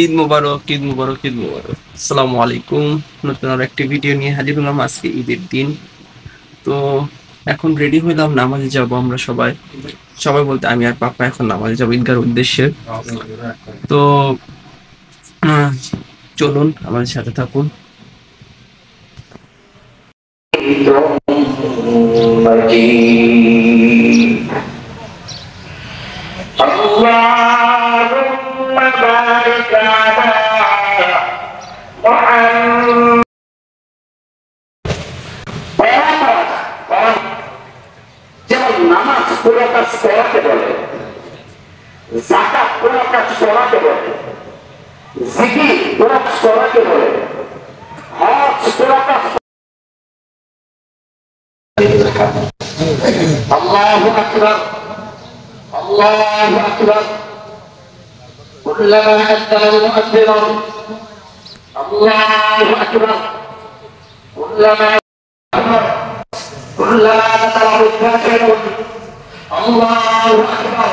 ঈদ মুবারক, ঈদ মুবারক, ঈদ মুবারক। আসসালামু আলাইকুম। নতুন আর একটি ভিডিও নিয়ে হাজির হলাম আজকে ঈদের দিন। তো এখন রেডি হইলাম, নামাজে যাব আমরা সবাই। সবাই বলতে আমি আর পাপা এখন নামাজে যাব ঈদগার উদ্দেশ্যে। তো আহ, চলুন আমাদের সাথে থাকুন। اللهم بارك على محمد। যেমন নামাজ কোন কাজ করাতে বলে, যাকাত কোন কাজ করাতে বলে, জিকির কোন কাজ করাতে বলে, হজ কোন কাজ। আল্লাহু আকবার, আল্লাহু আকবার। كلما أذن المؤذن الله أكبر، كلما ذكره الذاكرون الله أكبر،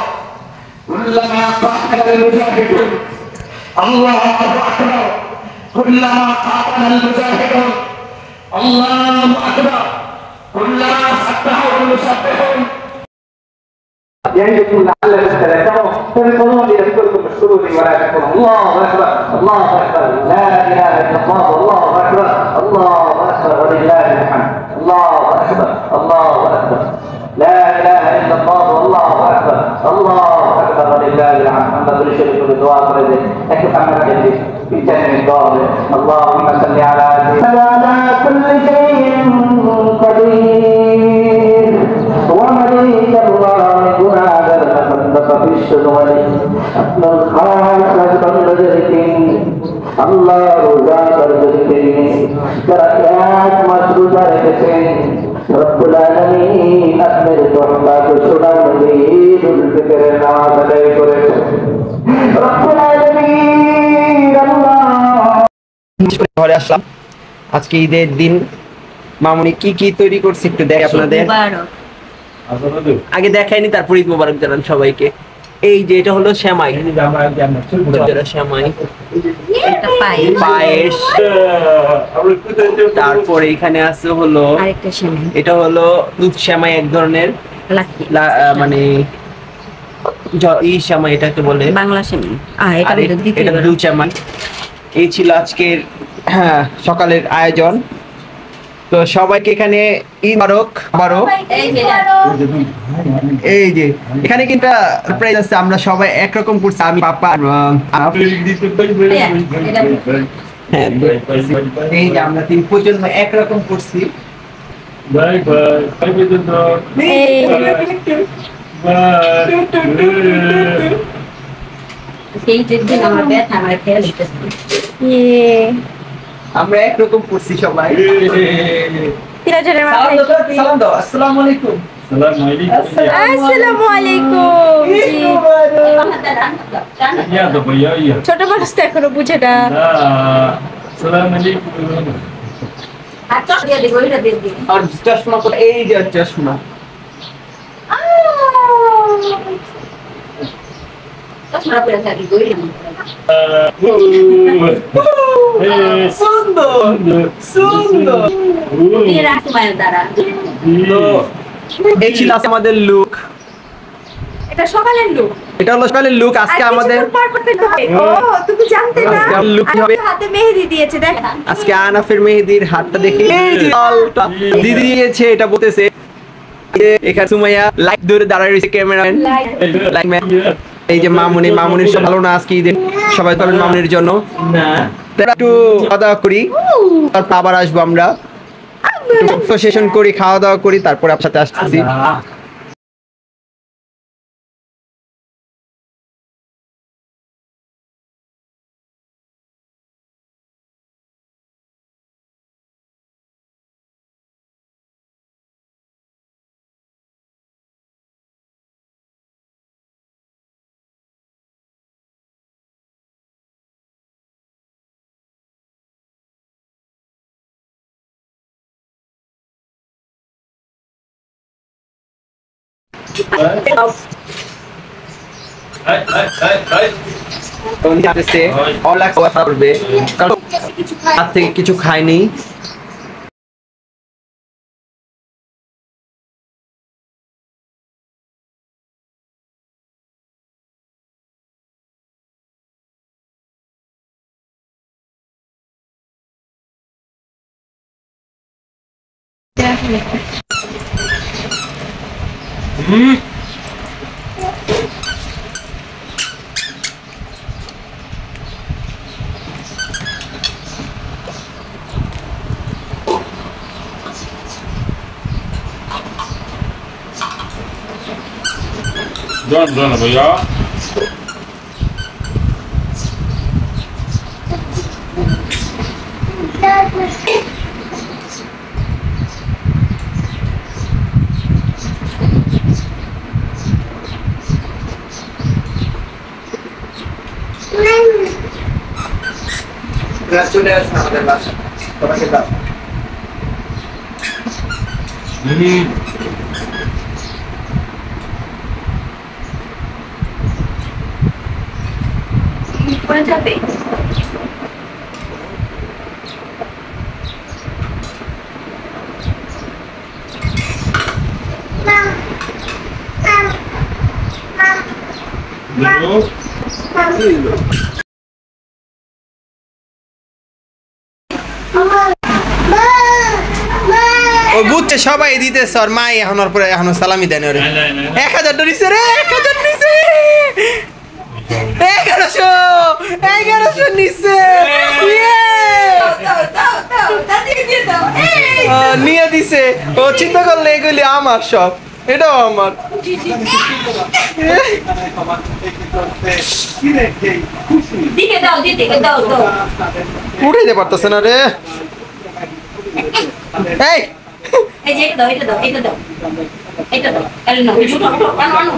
كلما قاتل المجاهدون الله أكبر، كلما قاتل المجاهدون الله أكبر، كلما سبحوا المسبحون. يعيدكم لعل الثلاثة فبقولوا ليذكركم اشكروني ولا تكفرون. الله أكبر، الله أكبر، لا إله إلا الله، الله أكبر، الله أكبر ولله الحمد، الله أكبر، الله أكبر، لا إله إلا الله، الله أكبر، الله أكبر ولله الحمد. আমরা বলি শরীফ করে দোয়া করে দেই, একটু কান্না করে দিই, পিছনে দোয়া হবে। اللهم صل على سيدنا كل شيء قدير ومليك الله গুনাহগার বান্দা বিশ্বজমানে আপনার খাস বান্দাদেরকে আল্লাহ রোজা করতে যারা এক মাস রোজা রেখেছেন রব্বুল আলামিন আপনার দরবারে শোনার ঈদুল ফিতরের নামাজ আদায় করেছেন। রব্বুল আলামিন আল্লাহ ঘরে আসলাম আজকে ঈদের দিন। মামুনি কি কি তৈরি করছে একটু দেখ আপনাদের। আগে দেখাইনি, তারপর ঈদ মোবারক জানান সবাইকে। এই যে এটা হলো সেমাই, সেমাই পায়েস। তারপরে এখানে আছে হলো এটা হলো দুধ সেমাই, এক ধরনের মানে সেমাই এটাকে বলে বাংলা সেমাই, আর এটা দুধ সেমাই। এই ছিল আজকের সকালের আয়োজন। তো সবাইকে এখানে ঈদ মুবারক। এই যে এখানে কিন্তু সারপ্রাইজ আছে, আমরা সবাই একরকম করছি। আমি পাপা এই যে আমরা তিন প্রজন্ম একরকম করছি। বাই বাই আমরা একরকম করছি সবাই। সালাম দাও। আসসালামু আলাইকুম। আসসালামু আলাইকুম। ছোট মানুষ তো এখনো বুঝে না। আর চশমা করে এই যে চশমা। সুন্দর সুন্দর। এই ছিল আমাদের লুক। এটা সকালের লুক, এটা হলো সকালের লুক। আজকে আমাদের তুমি জানতে না হাতে মেহেদি দিয়েছে, দেখ আজকে আনাফের মেহেদির হাতটা দেখি দিদি দিয়েছে। এটা বলতেছে এখানে সুমাইয়া লাইট ধরে দাঁড়ায় রয়েছে, ক্যামেরাম্যান লাইটম্যান। এই যে মামুনি, মামুনির সব ভালো না আজকে ঈদের, সবাই পাবেন মামুনির জন্য। একটু খাওয়া দাওয়া করি, তারপর আবার আসবো আমরা, সেশন করি, খাওয়া দাওয়া করি, তারপর আপনার সাথে আসতেছি। করবে কারণ হাত থেকে কিছু খায়নি। Done, भैया। চলে আসুন আমাদের বাসায়, সবাইকে দাও। পড়ে যাবে। ও বুঝছে সবাই দিতেছে আর মা এখনোর পরে এখনো সালামি দেন ওরে 1000 ডরিছে রে 1000 নিছে 1100 নিছে নিয়ে দিছে ও চিন্তা করলে এগুলি আমার সব এটাও আমার দিকে দাও দিতে দাও দাও উঠাইতে পারতেছে না রে এই এই যে এটা দাও এটা দাও এটা দাও আরে না আনো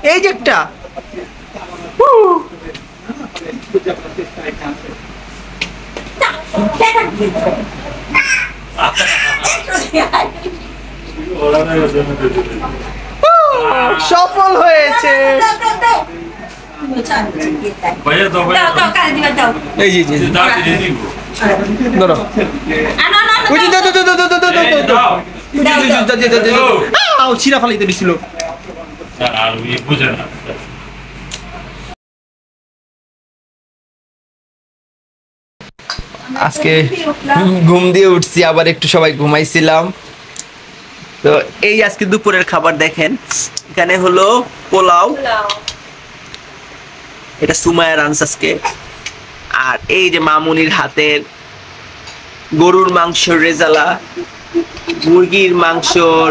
এই যে একটা সফল হয়েছে भैया दो দাও দাও কারে দিবা দাও এই যে दाव दे दी ধরো আনো আনো ওই যে দাও ছিড়া ফালাইতে দিছিল यार ये बुझे ना আজকে ঘুম দিয়ে উঠছি আবার একটু সবাই ঘুমাইছিলাম তো এই আজকে দুপুরের খাবার দেখেন এখানে হলো পোলাও এটা সুমায়া রানসাসকে আর এই যে মামুনির হাতের গরুর মাংসের রেজালা মুরগির মাংসর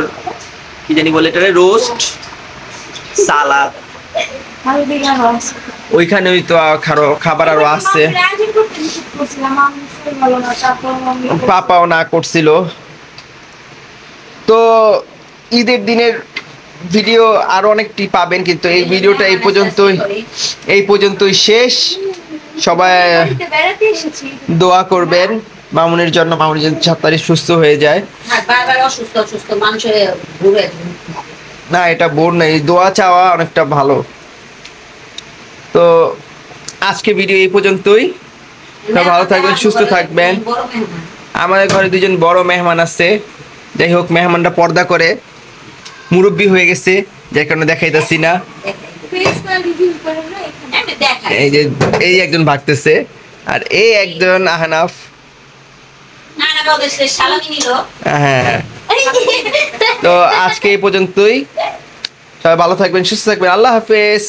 কি জানি বলে এটা রোস্ট সালাদ ওইখানে ওই তো খাবার আরো আছে পাপাও না করছিল তো ঈদের দিনের ভিডিও আরো অনেকটি পাবেন কিন্তু এই ভিডিওটা এই পর্যন্তই শেষ সবাই দোয়া করবেন মামুনের জন্য মামুন যেন তাড়াতাড়ি সুস্থ হয়ে যায় বারবার অসুস্থ মানুষের ঘুরে না এটা বোর না এই দোয়া চাওয়া অনেকটা ভালো তো আজকে ভিডিও এই পর্যন্তই সবাই ভালো থাকবেন সুস্থ থাকবেন আমাদের ঘরে দুজন বড় মেহমান আছে যাই হোক মেহমানটা পর্দা করে মুরব্বি হয়ে গেছে যার কারণে দেখাইতাছি না এই যে এই একজন ভাগতেছে আর এই একজন আহনাফ হ্যাঁ তো আজকে এই পর্যন্তই সবাই ভালো থাকবেন সুস্থ থাকবেন আল্লাহ হাফেজ